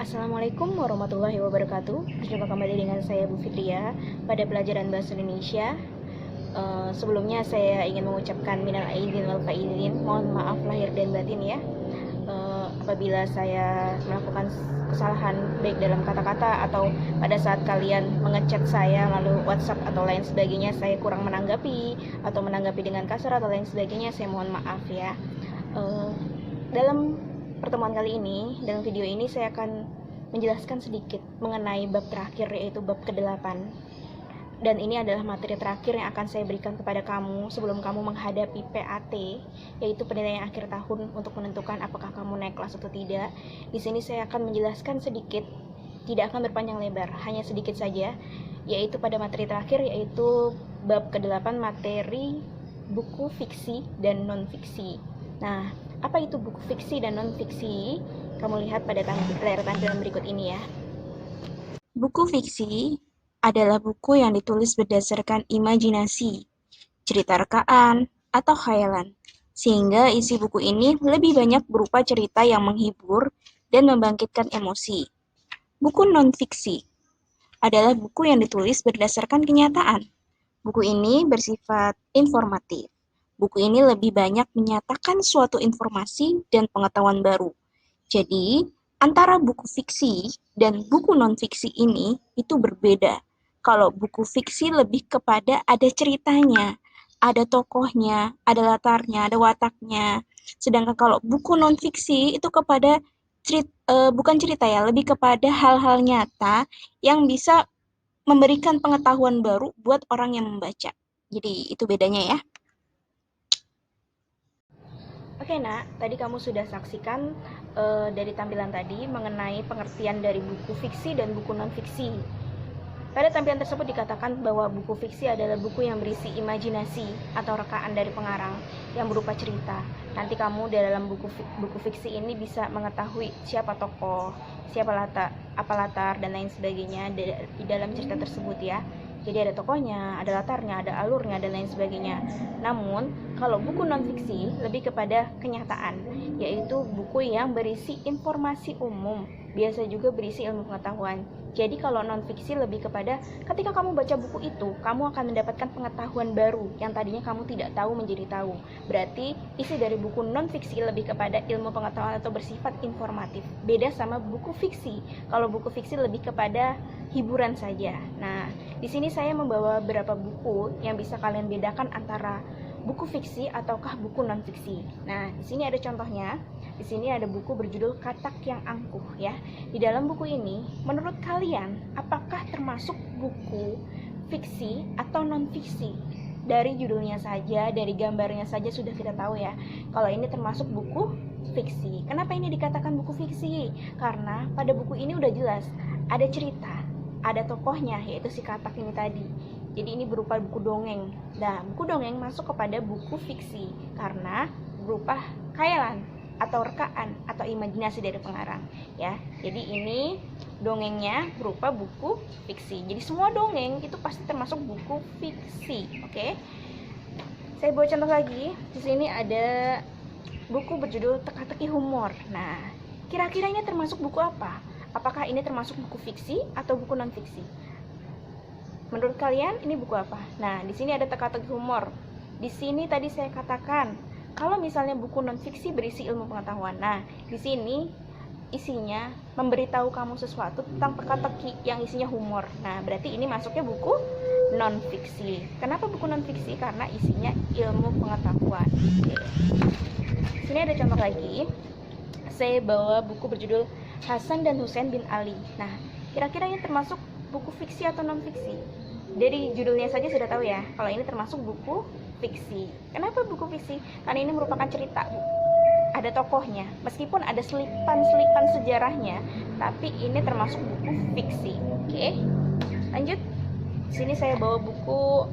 Assalamualaikum warahmatullahi wabarakatuh. Berjumpa kembali dengan saya Bu Fitria pada pelajaran Bahasa Indonesia. Sebelumnya saya ingin mengucapkan minal aidin wal faizin, mohon maaf lahir dan batin ya. Apabila saya melakukan kesalahan baik dalam kata-kata atau pada saat kalian mengechat saya lalu WhatsApp atau lain sebagainya saya kurang menanggapi atau menanggapi dengan kasar atau lain sebagainya, saya mohon maaf ya. Dalam pertemuan kali ini, dalam video ini saya akan menjelaskan sedikit mengenai bab terakhir, yaitu bab ke-8. Dan ini adalah materi terakhir yang akan saya berikan kepada kamu sebelum kamu menghadapi PAT, yaitu penilaian akhir tahun untuk menentukan apakah kamu naik kelas atau tidak. Di sini saya akan menjelaskan sedikit, tidak akan berpanjang lebar, hanya sedikit saja, yaitu pada materi terakhir, yaitu bab ke-8 materi buku fiksi dan non-fiksi. Nah, apa itu buku fiksi dan non-fiksi? Kamu lihat pada layar tampilan berikut ini ya. Buku fiksi adalah buku yang ditulis berdasarkan imajinasi, cerita rekaan, atau khayalan. Sehingga isi buku ini lebih banyak berupa cerita yang menghibur dan membangkitkan emosi. Buku non-fiksi adalah buku yang ditulis berdasarkan kenyataan. Buku ini bersifat informatif. Buku ini lebih banyak menyatakan suatu informasi dan pengetahuan baru. Jadi, antara buku fiksi dan buku non-fiksi ini itu berbeda. Kalau buku fiksi lebih kepada ada ceritanya, ada tokohnya, ada latarnya, ada wataknya. Sedangkan kalau buku non-fiksi itu kepada bukan cerita ya, lebih kepada hal-hal nyata yang bisa memberikan pengetahuan baru buat orang yang membaca. Jadi, itu bedanya ya. Oke nak, tadi kamu sudah saksikan dari tampilan tadi mengenai pengertian dari buku fiksi dan buku non-fiksi. Pada tampilan tersebut dikatakan bahwa buku fiksi adalah buku yang berisi imajinasi atau rekaan dari pengarang yang berupa cerita. Nanti kamu dalam buku fiksi ini bisa mengetahui siapa tokoh, siapa apa latar dan lain sebagainya di dalam cerita tersebut ya. Jadi ada tokohnya, ada latarnya, ada alurnya, dan lain sebagainya. Namun, kalau buku non-fiksi lebih kepada kenyataan, yaitu buku yang berisi informasi umum, biasa juga berisi ilmu pengetahuan. Jadi kalau non-fiksi lebih kepada ketika kamu baca buku itu, kamu akan mendapatkan pengetahuan baru yang tadinya kamu tidak tahu menjadi tahu. Berarti isi dari buku non-fiksi lebih kepada ilmu pengetahuan atau bersifat informatif. Beda sama buku fiksi. Kalau buku fiksi lebih kepada hiburan saja. Nah, di sini saya membawa beberapa buku yang bisa kalian bedakan antara buku fiksi ataukah buku non-fiksi. Nah, di sini ada contohnya. Di sini ada buku berjudul Katak yang Angkuh ya. Di dalam buku ini, menurut kalian apakah termasuk buku fiksi atau non-fiksi? Dari judulnya saja, dari gambarnya saja sudah kita tahu ya. Kalau ini termasuk buku fiksi. Kenapa ini dikatakan buku fiksi? Karena pada buku ini udah jelas ada cerita, ada tokohnya yaitu si katak ini tadi. Jadi ini berupa buku dongeng. Nah, buku dongeng masuk kepada buku fiksi karena berupa khayalan atau rekaan atau imajinasi dari pengarang ya. Jadi ini dongengnya berupa buku fiksi. Jadi semua dongeng itu pasti termasuk buku fiksi. Oke. Saya bawa contoh lagi. Di sini ada buku berjudul Teka-teki Humor. Nah, kira-kira ini termasuk buku apa? Apakah ini termasuk buku fiksi atau buku non fiksi? Menurut kalian ini buku apa? Nah, di sini ada Teka-teki Humor. Di sini tadi saya katakan kalau misalnya buku non-fiksi berisi ilmu pengetahuan. Nah, di sini isinya memberitahu kamu sesuatu tentang teka-teki yang isinya humor. Nah, berarti ini masuknya buku non-fiksi. Kenapa buku non-fiksi? Karena isinya ilmu pengetahuan. Oke. Sini ada contoh lagi. Saya bawa buku berjudul Hasan dan Husain bin Ali. Nah, kira-kira ini termasuk buku fiksi atau non-fiksi? Dari judulnya saja sudah tahu ya, kalau ini termasuk buku fiksi. Kenapa buku fiksi? Karena ini merupakan cerita, ada tokohnya. Meskipun ada selipan-selipan sejarahnya, tapi ini termasuk buku fiksi. Oke, lanjut. Sini saya bawa buku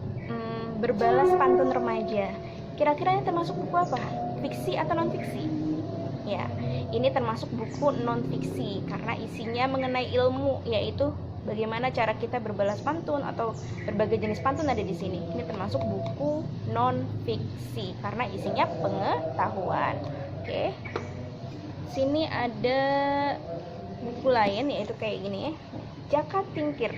Berbalas Pantun Remaja. Kira-kira ini termasuk buku apa? Fiksi atau non-fiksi? Ya, ini termasuk buku non-fiksi karena isinya mengenai ilmu, yaitu bagaimana cara kita berbalas pantun atau berbagai jenis pantun ada di sini. Ini termasuk buku non-fiksi karena isinya pengetahuan. Oke. Sini ada buku lain, yaitu kayak gini, Jaka Tingkir.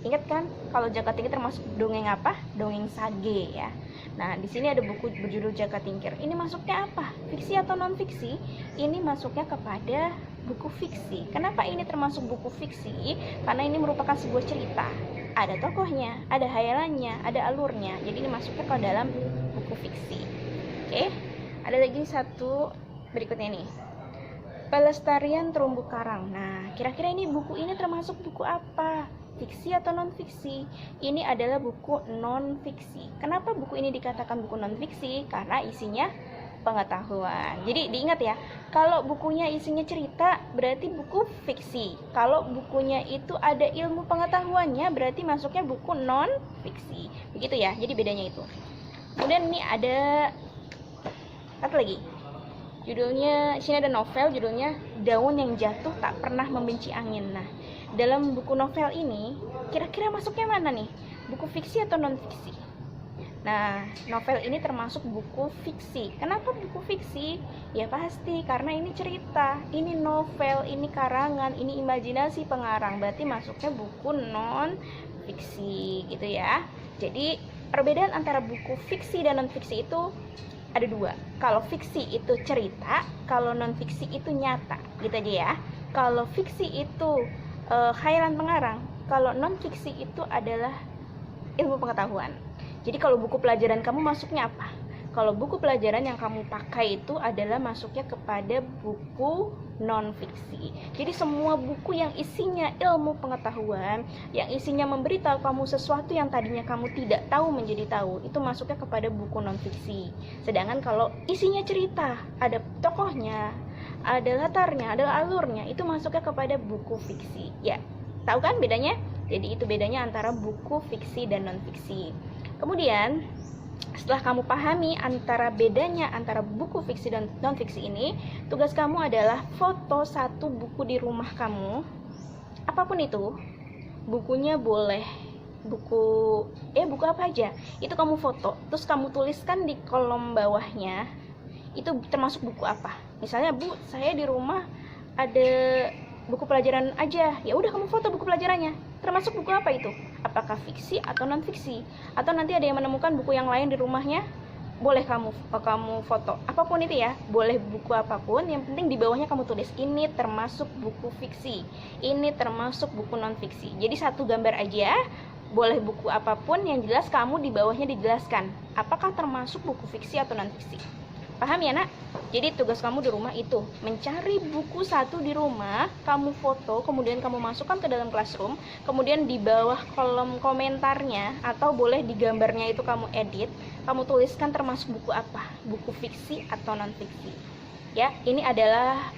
Ingat kan, kalau Jaka Tingkir termasuk dongeng apa? Dongeng sage ya. Nah, di sini ada buku berjudul Jaka Tingkir. Ini masuknya apa? Fiksi atau non fiksi? Ini masuknya kepada buku fiksi. Kenapa ini termasuk buku fiksi? Karena ini merupakan sebuah cerita. Ada tokohnya, ada hayalannya, ada alurnya. Jadi ini masuknya ke dalam buku fiksi. Oke. Ada lagi satu berikutnya nih. Pelestarian Terumbu Karang. Nah, kira-kira ini buku ini termasuk buku apa? Fiksi atau non fiksi? Ini adalah buku non fiksi. Kenapa buku ini dikatakan buku non fiksi? Karena isinya pengetahuan. Jadi diingat ya, kalau bukunya isinya cerita berarti buku fiksi. Kalau bukunya itu ada ilmu pengetahuannya berarti masuknya buku non fiksi. Begitu ya. Jadi bedanya itu. Kemudian ini ada satu lagi. Judulnya, sini ada novel judulnya Daun yang Jatuh Tak Pernah Membenci Angin. Nah, dalam buku novel ini kira-kira masuknya mana nih? Buku fiksi atau non fiksi? Nah, novel ini termasuk buku fiksi. Kenapa buku fiksi? Ya pasti karena ini cerita, ini novel, ini karangan, ini imajinasi pengarang. Berarti masuknya buku non fiksi gitu ya. Jadi perbedaan antara buku fiksi dan non fiksi itu ada dua. Kalau fiksi itu cerita, kalau non fiksi itu nyata, gitu aja ya. Kalau fiksi itu khayalan pengarang, kalau non fiksi itu adalah ilmu pengetahuan. Jadi kalau buku pelajaran kamu masuknya apa? Kalau buku pelajaran yang kamu pakai itu adalah masuknya kepada buku non fiksi. Jadi semua buku yang isinya ilmu pengetahuan, yang isinya memberitahu kamu sesuatu yang tadinya kamu tidak tahu menjadi tahu, itu masuknya kepada buku non fiksi. Sedangkan kalau isinya cerita, ada tokohnya, ada latarnya, ada alurnya, itu masuknya kepada buku fiksi. Ya, tahu kan bedanya? Jadi itu bedanya antara buku fiksi dan non fiksi. Kemudian setelah kamu pahami antara bedanya antara buku fiksi dan non fiksi ini, tugas kamu adalah foto satu buku di rumah kamu, apapun itu. Bukunya boleh buku apa aja, itu kamu foto, terus kamu tuliskan di kolom bawahnya itu termasuk buku apa. Misalnya, Bu, saya di rumah ada buku pelajaran aja, ya udah kamu foto buku pelajarannya, termasuk buku apa itu, apakah fiksi atau non fiksi. Atau nanti ada yang menemukan buku yang lain di rumahnya, boleh kamu foto, apapun itu ya, boleh buku apapun, yang penting di bawahnya kamu tulis ini termasuk buku fiksi, ini termasuk buku non fiksi. Jadi satu gambar aja, boleh buku apapun, yang jelas kamu di bawahnya dijelaskan apakah termasuk buku fiksi atau non fiksi. Paham ya nak? Jadi tugas kamu di rumah itu mencari buku satu di rumah, kamu foto, kemudian kamu masukkan ke dalam classroom, kemudian di bawah kolom komentarnya atau boleh di gambarnya itu kamu edit, kamu tuliskan termasuk buku apa, buku fiksi atau non fiksi. Ya, ini adalah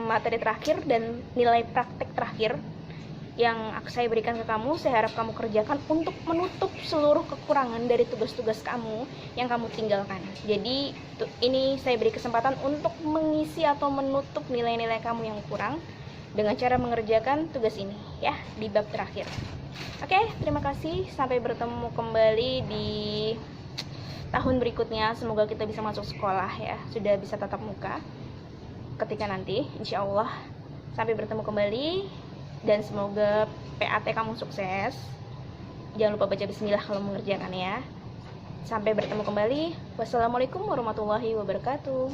materi terakhir dan nilai praktek terakhir yang saya berikan ke kamu. Saya harap kamu kerjakan untuk menutup seluruh kekurangan dari tugas-tugas kamu yang kamu tinggalkan. Jadi ini saya beri kesempatan untuk mengisi atau menutup nilai-nilai kamu yang kurang dengan cara mengerjakan tugas ini ya, di bab terakhir. Oke, terima kasih. Sampai bertemu kembali di tahun berikutnya. Semoga kita bisa masuk sekolah ya, sudah bisa tatap muka ketika nanti, insya Allah. Sampai bertemu kembali. Dan semoga PAT kamu sukses. Jangan lupa baca bismillah kalau mengerjakan ya. Sampai bertemu kembali. Wassalamualaikum warahmatullahi wabarakatuh.